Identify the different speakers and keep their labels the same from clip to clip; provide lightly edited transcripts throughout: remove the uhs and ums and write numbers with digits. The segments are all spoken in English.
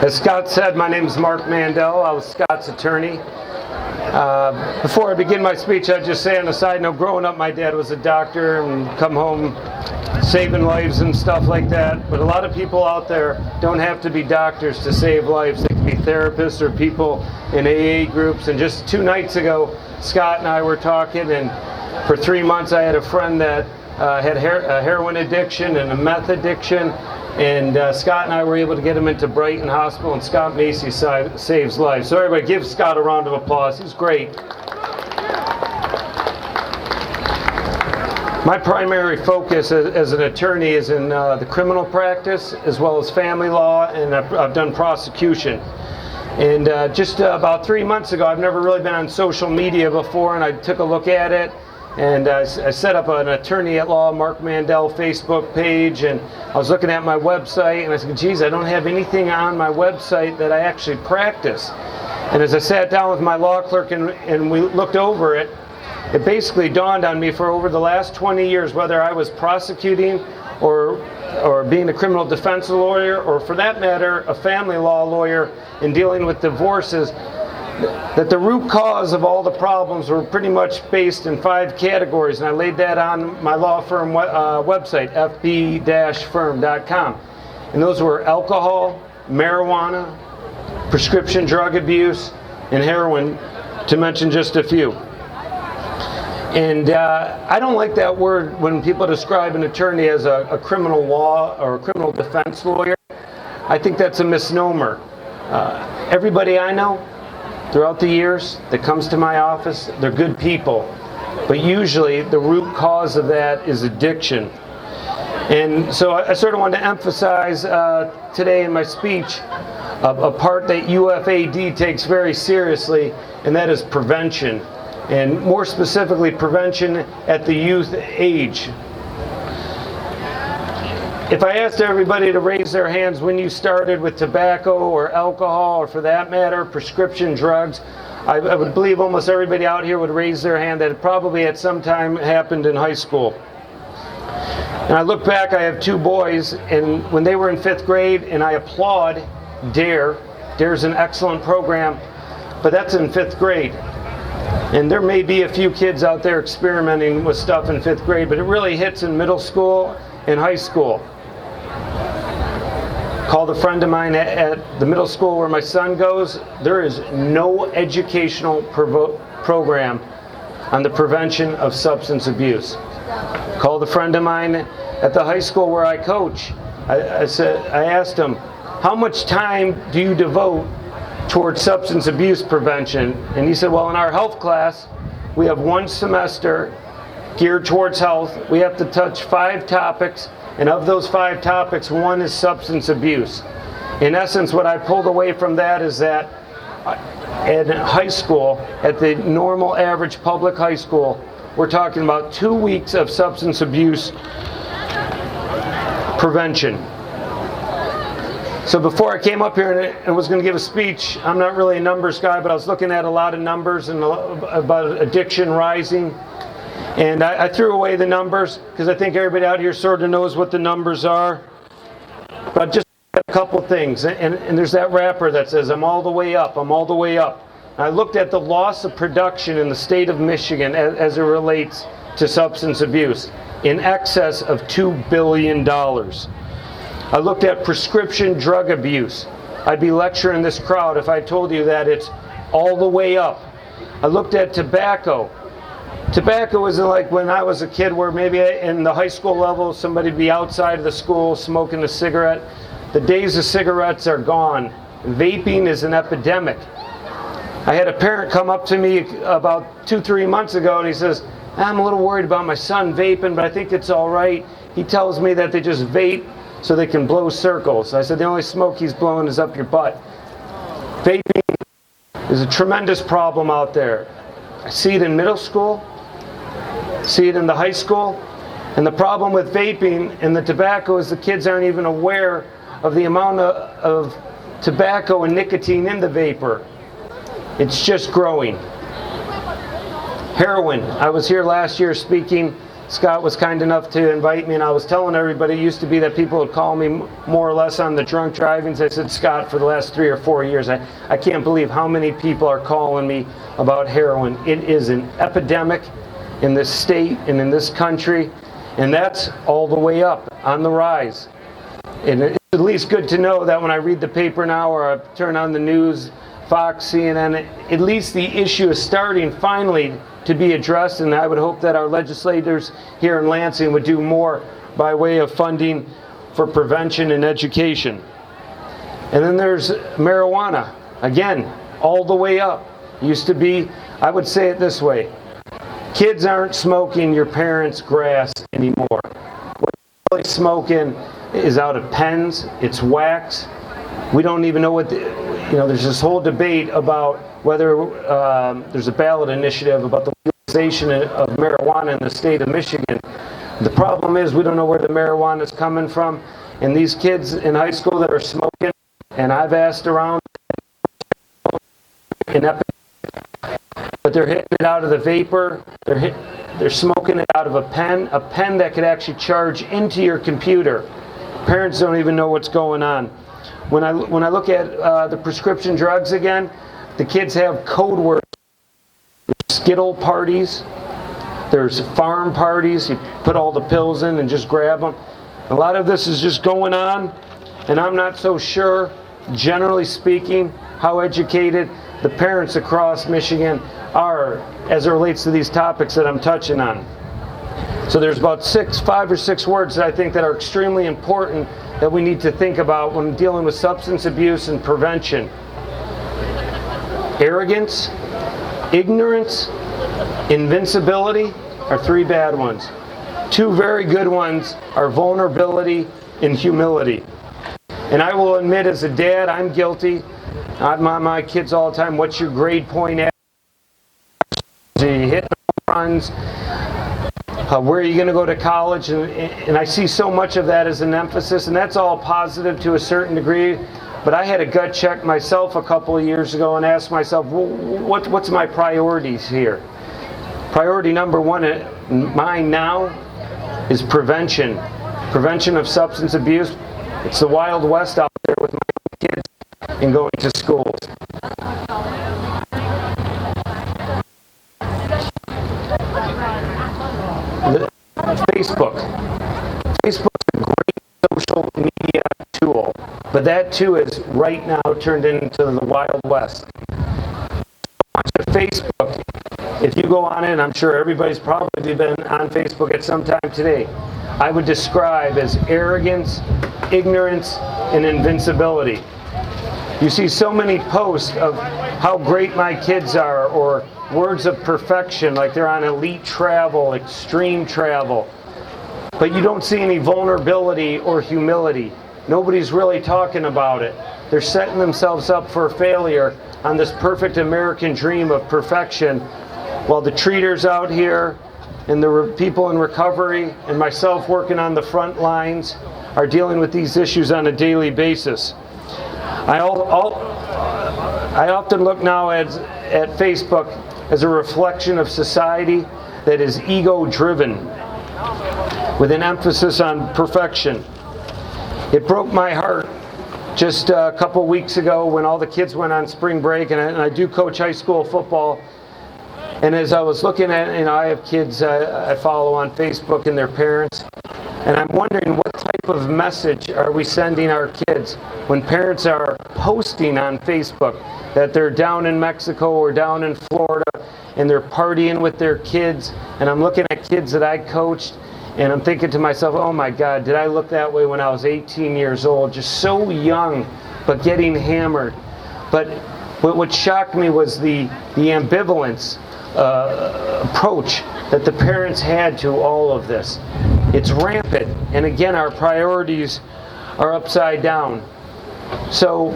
Speaker 1: As Scott said, my name is Mark Mandell. I was Scott's attorney. Before I begin my speech, I'd just say on a side note, growing up, my dad was a doctor and come home saving lives and stuff like that. But a lot of people out there don't have to be doctors to save lives. They can be therapists or people in AA groups. And just 2 nights ago, Scott and I were talking, and for 3 months I had a friend that had a heroin addiction and a meth addiction. And Scott and I were able to get him into Brighton Hospital, and Scott Macy saves lives. So everybody give Scott a round of applause. He's great. My primary focus as an attorney is in the criminal practice as well as family law, and I've done prosecution. And just about 3 months ago, I've never really been on social media before, and I took a look at it. And I set up an attorney at law, Mark Mandell Facebook page, and I was looking at my website, and I said, geez, I don't have anything on my website that I actually practice. And as I sat down with my law clerk and we looked over it, it basically dawned on me for over the last 20 years, whether I was prosecuting or being a criminal defense lawyer, or for that matter, a family law lawyer in dealing with divorces, that the root cause of all the problems were pretty much based in 5 categories, and I laid that on my law firm website, fb-firm.com. And those were alcohol, marijuana, prescription drug abuse, and heroin, to mention just a few. And I don't like that word when people describe an attorney as a criminal law or a criminal defense lawyer. I think that's a misnomer. Everybody I know throughout the years that comes to my office, they're good people, but usually the root cause of that is addiction. And so I sort of wanted to emphasize today in my speech a part that UFAD takes very seriously, and that is prevention, and more specifically prevention at the youth age. If I asked everybody to raise their hands when you started with tobacco or alcohol, or for that matter, prescription drugs, I would believe almost everybody out here would raise their hand that it probably at some time happened in high school. And I look back, I have 2 boys, and when they were in 5th grade, and I applaud DARE. DARE's an excellent program, but that's in 5th grade. And there may be a few kids out there experimenting with stuff in 5th grade, but it really hits in middle school and high school. Called a friend of mine at the middle school where my son goes. There is no educational program on the prevention of substance abuse. Called a friend of mine at the high school where I coach. I asked him, how much time do you devote towards substance abuse prevention? And he said, well, in our health class, we have 1 semester geared towards health. We have to touch 5 topics, and of those 5 topics, 1 is substance abuse. In essence, what I pulled away from that is that in high school, at the normal average public high school, we're talking about 2 weeks of substance abuse prevention. So before I came up here and was going to give a speech, I'm not really a numbers guy, but I was looking at a lot of numbers and about addiction rising. And I threw away the numbers because I think everybody out here sort of knows what the numbers are. But just a couple things. And there's that rapper that says, I'm all the way up, I'm all the way up. And I looked at the loss of production in the state of Michigan as it relates to substance abuse, in excess of $2 billion. I looked at prescription drug abuse. I'd be lecturing this crowd if I told you that it's all the way up. I looked at tobacco. Tobacco isn't like when I was a kid where maybe in the high school level somebody'd be outside of the school smoking a cigarette. The days of cigarettes are gone. Vaping is an epidemic. I had a parent come up to me about 2-3 months ago and he says, I'm a little worried about my son vaping, but I think it's all right. He tells me that they just vape so they can blow circles. I said, the only smoke he's blowing is up your butt. Vaping is a tremendous problem out there. I see it in middle school, see it in the high school, and the problem with vaping and the tobacco is the kids aren't even aware of the amount of tobacco and nicotine in the vapor. It's just growing. Heroin. I was here last year speaking Scott was kind enough to invite me, and I was telling everybody, it used to be that people would call me more or less on the drunk drivings. I said, Scott, for the last 3 or 4 years, I can't believe how many people are calling me about heroin. It is an epidemic in this state and in this country, and that's all the way up, on the rise. And it's at least good to know that when I read the paper now or I turn on the news, Fox, CNN, at least the issue is starting finally to be addressed, and I would hope that our legislators here in Lansing would do more by way of funding for prevention and education. And then there's marijuana. Again, all the way up. Used to be, I would say it this way, kids aren't smoking your parents' grass anymore. What they're really smoking is out of pens, it's wax. We don't even know what there's this whole debate about whether there's a ballot initiative about the legalization of marijuana in the state of Michigan. The problem is we don't know where the marijuana is coming from, and these kids in high school that are smoking, and I've asked around, but they're hitting it out of the vapor, they're smoking it out of a pen that could actually charge into your computer. Parents don't even know what's going on. When I look at the prescription drugs again, the kids have code words. There's Skittle parties, there's farm parties, you put all the pills in and just grab them. A lot of this is just going on, and I'm not so sure, generally speaking, how educated the parents across Michigan are as it relates to these topics that I'm touching on. So there's about 5 or 6 words that I think that are extremely important that we need to think about when dealing with substance abuse and prevention. Arrogance, ignorance, invincibility are 3 bad ones. 2 very good ones are vulnerability and humility. And I will admit, as a dad, I'm guilty. I'm on my kids all the time, what's your grade point at? Are you hitting home runs? Where are you going to go to college? And I see so much of that as an emphasis, and that's all positive to a certain degree. But I had a gut check myself a couple of years ago and asked myself, well, what's my priorities here? Priority number 1, mine now, is prevention. Prevention of substance abuse. It's the Wild West out there with my kids and going to schools. Facebook's a great social media tool, but that too is right now turned into the Wild West. Facebook, if you go on it, and I'm sure everybody's probably been on Facebook at some time today, I would describe as arrogance, ignorance, and invincibility. You see so many posts of how great my kids are, or words of perfection, like they're on elite travel, extreme travel. But you don't see any vulnerability or humility. Nobody's really talking about it. They're setting themselves up for failure on this perfect American dream of perfection, while the treaters out here and the people in recovery and myself working on the front lines are dealing with these issues on a daily basis. I often look now at Facebook as a reflection of society that is ego-driven, with an emphasis on perfection. It broke my heart just a couple weeks ago when all the kids went on spring break, and I do coach high school football. And as I was looking at, I have kids I follow on Facebook and their parents, and I'm wondering what type of message are we sending our kids when parents are posting on Facebook that they're down in Mexico or down in Florida and they're partying with their kids. And I'm looking at kids that I coached, and I'm thinking to myself, oh my God, did I look that way when I was 18 years old? Just so young, but getting hammered. But what shocked me was the ambivalence approach that the parents had to all of this. It's rampant, and again, our priorities are upside down. So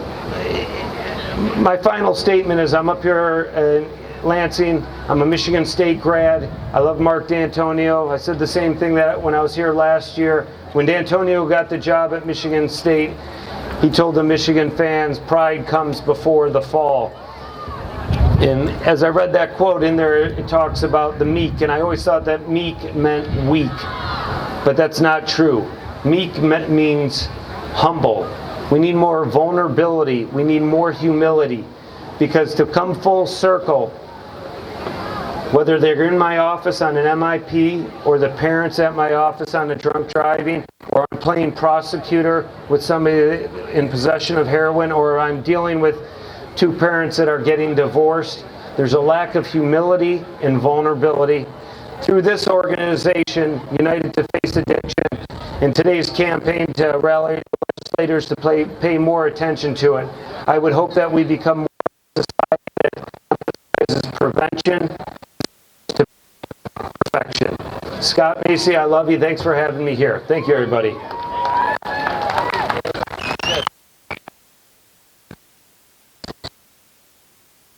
Speaker 1: my final statement is, I'm up here in Lansing. I'm a Michigan State grad. I love Mark D'Antonio. I said the same thing that when I was here last year. When D'Antonio got the job at Michigan State, he told the Michigan fans, pride comes before the fall. And as I read that quote in there, it talks about the meek, and I always thought that meek meant weak, but that's not true. Meek means humble. We need more vulnerability. We need more humility, because to come full circle, whether they're in my office on an MIP, or the parents at my office on a drunk driving, or I'm playing prosecutor with somebody in possession of heroin, or I'm dealing with two parents that are getting divorced, there's a lack of humility and vulnerability. Through this organization, United to Face Addiction, and today's campaign to rally legislators to pay more attention to it, I would hope that we become more a society that emphasizes prevention to perfection. Scott Macy, I love you. Thanks for having me here. Thank you, everybody.